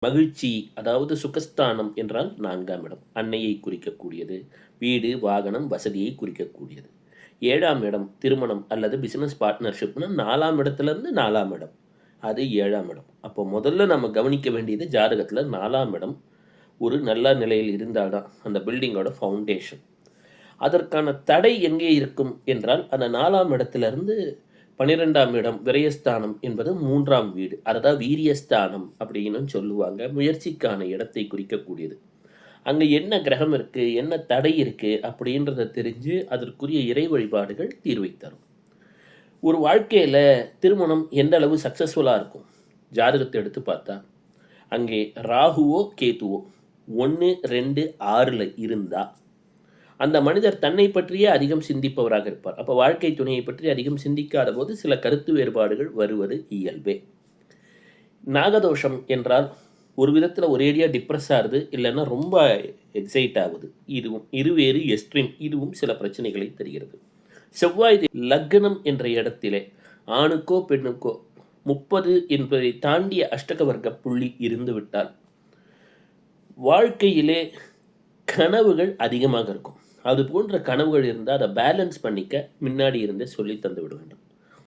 மகிழ்ச்சி, அதாவது சுகஸ்தானம் என்றால் 4ஆம் இடம். அன்னையை குறிக்கக்கூடியது. வீடு, வாகனம், வசதியை குறிக்கக்கூடியது. 7ஆம் இடம் திருமணம் அல்லது பிசினஸ் பார்ட்னர்ஷிப்னா 4ஆம் இடத்திலிருந்து 4ஆம் இடம். அது 7ஆம் இடம். அப்போ முதல்ல நம்ம கவனிக்க வேண்டியது ஜாதகத்தில 4ஆம் இடம் ஒரு நல்ல நிலையில் இருந்தால் தான் அந்த பில்டிங்கோட ஃபவுண்டேஷன். அதற்கான தடை எங்கே இருக்கும் என்றால், அந்த 4ஆம் இடத்திலிருந்து 12ஆம் இடம் விரயஸ்தானம் என்பது 3ஆம் வீடு. அததான் வீரியஸ்தானம் அப்படின்னு சொல்லுவாங்க. முயற்சிக்கான இடத்தை குறிக்கக்கூடியது. அங்க என்ன கிரகம் இருக்கு, என்ன தடை இருக்கு அப்படின்றத தெரிஞ்சு அதற்குரிய இறை வழிபாடுகள் தீர்வை தரும். ஒரு வாழ்க்கையில திருமணம் எந்த அளவு சக்சஸ்ஃபுல்லா இருக்கும்? ஜாதகத்தை எடுத்து பார்த்தா, அங்கே ராகுவோ, கேதுவோ 1, 2, 6ல இருந்தா அந்த மனிதர் தன்னை பற்றியே அதிகம் சிந்திப்பவராக இருப்பார். அப்போ வாழ்க்கை துணையை பற்றி அதிகம் சிந்திக்காத போது சில கருத்து வேறுபாடுகள் வருவது இயல்பே. நாகதோஷம் என்றால் ஒரு விதத்தில் ஒரேடியாக டிப்ரெஸ் ஆகுது, இல்லைன்னா ரொம்ப எக்ஸைட் ஆகுது. இதுவும் இருவேறு எக்ஸ்ட்ரீம், இதுவும் சில பிரச்சனைகளை தருகிறது. செவ்வாய் லக்னம் என்ற இடத்திலே ஆணுக்கோ பெண்ணுக்கோ 30 என்பதை தாண்டிய அஷ்டக வர்க்க புள்ளி இருந்து விட்டால் வாழ்க்கையிலே கனவுகள் அதிகமாக இருக்கும். அது போன்ற கனவுகள் இருந்தால் அதை பேலன்ஸ் பண்ணிக்க முன்னாடி இருந்தே சொல்லி தந்து விட வேண்டும்.